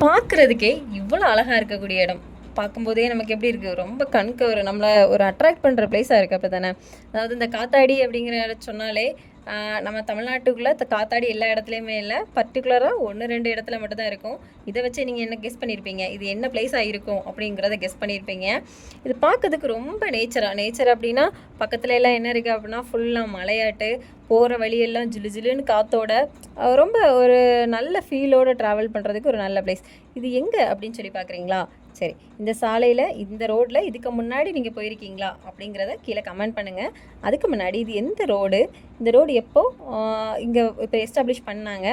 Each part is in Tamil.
பார்க்குறதுக்கே இவ்வளோ அழகாக இருக்கக்கூடிய இடம். பார்க்கும்போதே நமக்கு எப்படி இருக்குது, ரொம்ப கண்ணுக்கு ஒரு நம்மளை ஒரு அட்ராக்ட் பண்ணுற பிளேஸாக இருக்குது. அப்போ தானே, அதாவது இந்த காத்தாடி அப்படிங்கிற இடம் சொன்னாலே நம்ம தமிழ்நாட்டுக்குள்ளே காத்தாடி எல்லா இடத்துலையுமே இல்லை, பர்டிகுலராக 1-2 இடத்துல மட்டும்தான் இருக்கும். இதை வச்சு நீங்கள் என்ன கெஸ் பண்ணியிருப்பீங்க, இது என்ன பிளேஸாக இருக்கும் அப்படிங்கிறத கெஸ் பண்ணியிருப்பீங்க. இது பார்க்கறதுக்கு ரொம்ப நேச்சர் அப்படின்னா பக்கத்துல எல்லாம் என்ன இருக்குது அப்படின்னா ஃபுல்லாக மலையாட்டு, போகிற வழியெல்லாம் ஜிலு ஜிலுன்னு காற்றோட ரொம்ப ஒரு நல்ல ஃபீலோடு ட்ராவல் பண்ணுறதுக்கு ஒரு நல்ல பிளேஸ். இது எங்கே அப்படின்னு சொல்லி பார்க்குறீங்களா? சரி, இந்த சாலையில் இந்த ரோட்டில் இதுக்கு முன்னாடி நீங்கள் போயிருக்கீங்களா அப்படிங்கிறத கீழே கமெண்ட் பண்ணுங்கள். அதுக்கு முன்னாடி இது எந்த ரோடு, இந்த ரோடு எப்போ இங்கே இப்போ எஸ்டாப்ளிஷ் பண்ணாங்க,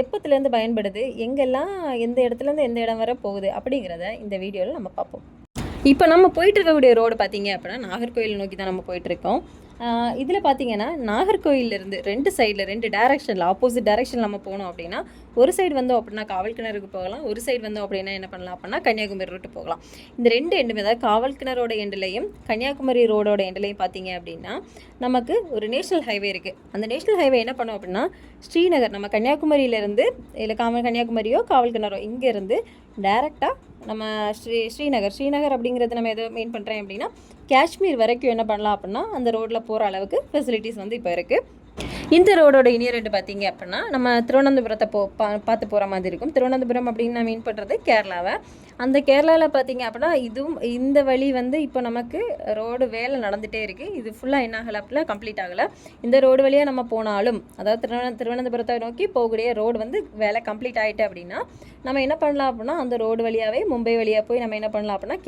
எப்போத்துலேருந்து பயன்படுது, எங்கெல்லாம் எந்த இடத்துலேருந்து எந்த இடம் வரை போகுது அப்படிங்கிறத இந்த வீடியோவில் நம்ம பார்ப்போம். இப்போ நம்ம போயிட்டு இருக்கக்கூடிய ரோடு பார்த்தீங்க அப்படின்னா நாகர்கோவில் நோக்கி தான் நம்ம போயிட்டுருக்கோம். இதில் பார்த்தீங்கன்னா நாகர்கோவிலேருந்து 2 சைடில் 2 டேரெக்ஷனில் ஆப்போசிட் டேரெக்ஷனில் நம்ம போனோம் அப்படின்னா, ஒரு சைடு வந்தோம் அப்படின்னா காவல் கிணறுக்கு போகலாம், ஒரு சைடு வந்தோம் அப்படின்னா என்ன பண்ணலாம் அப்படின்னா கன்னியாகுமரி ரூட்டு போகலாம். இந்த 2 எண்டுமே, அதாவது காவல் கிணறோட எண்டுலையும் கன்னியாகுமரி ரோடோட எண்டுலையும் பார்த்தீங்க அப்படின்னா நமக்கு ஒரு நேஷ்னல் ஹைவே இருக்குது. அந்த நேஷ்னல் ஹைவே என்ன பண்ணோம் அப்படின்னா ஸ்ரீநகர், நம்ம கன்னியாகுமரியிலேருந்து இல்லை கன்னியாகுமரியோ காவல் கிணறோ இங்கேருந்து டேரெக்டாக நம்ம ஸ்ரீநகர் அப்படிங்கிறது நம்ம எதை மெயின் பண்ணுறேன் அப்படின்னா காஷ்மீர் வரைக்கும் என்ன பண்ணலாம் அப்படின்னா அந்த ரோட்டில் போகிற அளவுக்கு ஃபெசிலிட்டிஸ் வந்து இப்போ இருக்குது. இந்த ரோடோட இனியர் ரெண்டு பார்த்தீங்க அப்படின்னா நம்ம திருவனந்தபுரத்தை பார்த்து போகிற மாதிரி இருக்கும். திருவனந்தபுரம் அப்படின்னு நான் மீன் பண்ணுறது கேரளாவை. அந்த கேரளாவில் பார்த்தீங்க அப்படின்னா இதுவும் இந்த வழி வந்து இப்போ நமக்கு ரோடு வேலை நடந்துகிட்டே இருக்குது. இது ஃபுல்லாக என்ன ஆகலை அப்படின்னா கம்ப்ளீட் ஆகலை. இந்த ரோடு வழியாக நம்ம போனாலும், அதாவது திருவனந்தபுரத்தை நோக்கி போகக்கூடிய ரோடு வந்து வேலை கம்ப்ளீட் ஆகிட்டு அப்படின்னா நம்ம என்ன பண்ணலாம் அப்படின்னா அந்த ரோடு வழியாகவே மும்பை வழியாக போய் நம்ம என்ன பண்ணலாம் அப்படின்னா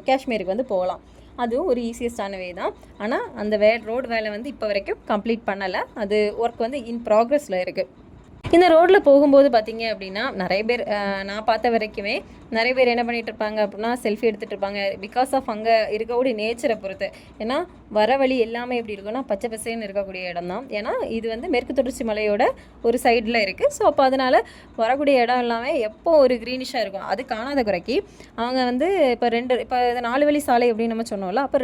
காஷ்மீருக்கு வந்து போகலாம். அதுவும் ஒரு ஈஸியஸ்டான வே தான். ஆனால் அந்த ரோடு வேலை வந்து இப்போ வரைக்கும் கம்ப்ளீட் பண்ணலை. அது ஒர்க் வந்து இன் ப்ராக்ரஸில் இருக்குது. இந்த ரோட்டில் போகும்போது பார்த்தீங்க அப்படின்னா நிறைய பேர், நான் பார்த்த வரைக்குமே நிறைய பேர் என்ன பண்ணிகிட்டு இருப்பாங்க அப்படின்னா செல்ஃபி எடுத்துகிட்டு இருப்பாங்க. பிகாஸ் ஆஃப் அங்கே இருக்கக்கூடிய நேச்சரை பொறுத்து. ஏன்னா வர வழி எல்லாமே எப்படி இருக்குன்னா பச்சை பசேன்னு இருக்கக்கூடிய இடம் தான். ஏன்னா இது வந்து மேற்கு தொடர்ச்சி மலையோட ஒரு சைடில் இருக்குது. ஸோ அப்போ அதனால் வரக்கூடிய இடம் எல்லாமே எப்போ ஒரு க்ரீனிஷாக இருக்கும். அது காணாத குறைக்கி அவங்க வந்து இப்போ 4 வழி சாலை அப்படின்னு நம்ம சொன்னோம்ல, அப்போ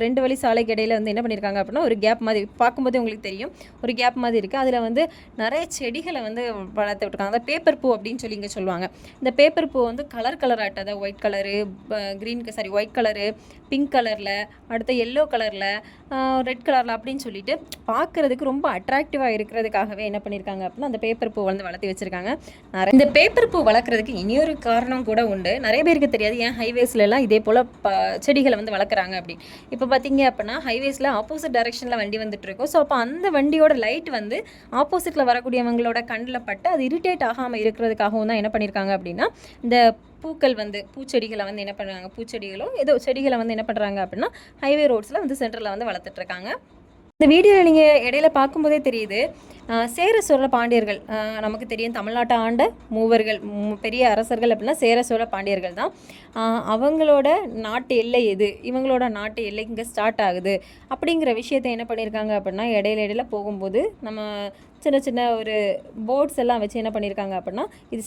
ரெண்டு வழி சாலைக்கு இடையில வந்து என்ன பண்ணியிருக்காங்க அப்படின்னா ஒரு கேப் மாதிரி பார்க்கும்போது உங்களுக்கு தெரியும், ஒரு கேப் மாதிரி இருக்குது. அதில் வந்து நிறைய செடிகளை வந்து வளர்த்து விட்டுருக்காங்க. அந்த பேப்பர் பூ அப்படின்னு சொல்லி இங்கே சொல்லுவாங்க. இந்த பேப்பர் பூ வந்து கலர் ஆட்ட, அதாவது white colour, white colour, pink கலரில், அடுத்த எல்லோ கலரில், ரெட் கலரில் அப்படின்னு சொல்லிட்டு பார்க்குறதுக்கு ரொம்ப அட்ராக்டிவாக இருக்கிறதுக்காகவே என்ன பண்ணியிருக்காங்க அப்படின்னா அந்த பேப்பர் பூ வந்து வளர்த்தி வச்சுருக்காங்க. இந்த பேப்பர் பூ வளர்க்குறதுக்கு இனியொரு காரணம் கூட உண்டு. நிறைய பேருக்கு தெரியாது, ஏன் ஹைவேஸ்லாம் இதே போல் செடிகளை வந்து வளர்க்குறாங்க அப்படின்னு. இப்போ பார்த்தீங்க அப்படின்னா ஹைவேஸில் ஆப்போசிட் டைரெக்ஷனில் வண்டி வந்துட்டு இருக்கும். ஸோ அப்போ அந்த வண்டியோட லைட் வந்து ஆப்போசிட்டில் வரக்கூடியவங்களோட கண்ணில் பட்டு அது இரிட்டேட் ஆகாமல் இருக்கிறதுக்காகவும் தான் என்ன பண்ணியிருக்காங்க அப்படின்னா இந்த பூக்கள் வந்து பூச்செடிகளை வந்து என்ன பண்ணுறாங்க, பூச்செடிகளோ ஏதோ செடிகளை வந்து என்ன பண்ணுறாங்க அப்படின்னா ஹைவே ரோட்ஸில் வந்து சென்டரில் வந்து வளர்த்துட்ருக்காங்க. இந்த வீடியோவில் நீங்கள் இடையில பார்க்கும்போதே தெரியுது, சேர சோழ பாண்டியர்கள் நமக்கு தெரியும். தமிழ்நாட்டை ஆண்ட மூவர்கள், பெரிய அரசர்கள் அப்படின்னா சேர சோழ பாண்டியர்கள் தான். அவங்களோட நாட்டு எல்லை எது, இவங்களோட நாட்டு எல்லை இங்கே ஸ்டார்ட் ஆகுது அப்படிங்கிற விஷயத்தை என்ன பண்ணியிருக்காங்க அப்படின்னா இடையில போகும்போது நம்ம சின்ன ஒரு போர்ட்ஸ் எல்லாம் வச்சு என்ன பண்ணியிருக்காங்க அப்படின்னா இது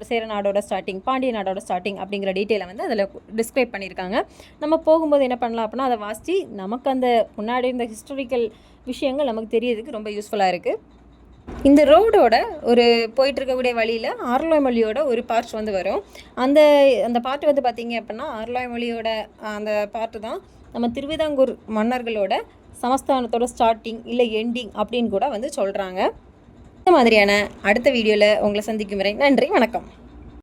சேர நாடோட ஸ்டார்டிங், பாண்டிய நாடோட ஸ்டார்டிங் அப்படிங்கிற டீட்டெயிலை வந்து அதில் டிஸ்கிரைப் பண்ணியிருக்காங்க. நம்ம போகும்போது என்ன பண்ணலாம் அப்படின்னா அதை வாசித்து நமக்கு அந்த முன்னாடி இந்த ஹிஸ்டாரிக்கல் விஷயங்கள் நமக்கு தெரியறதுக்கு ரொம்ப யூஸ்ஃபுல்லாக இருக்குது. இந்த ரோடோட ஒரு போயிட்டுருக்கக்கூடிய வழியில் ஆரலாய் மொழியோட ஒரு பார்ட் வந்து வரும். அந்த பார்ட் வந்து பார்த்திங்க அப்படின்னா ஆரலாய் மொழியோட அந்த பார்ட்டு தான் நம்ம திருவிதாங்கூர் மன்னர்களோட சமஸ்தானத்தோட ஸ்டார்டிங் இல்லை எண்டிங் அப்படின்னு கூட வந்து சொல்கிறாங்க. இந்த மாதிரியான அடுத்த வீடியோவில் உங்களை சந்திக்கும் வரை நன்றி, வணக்கம்.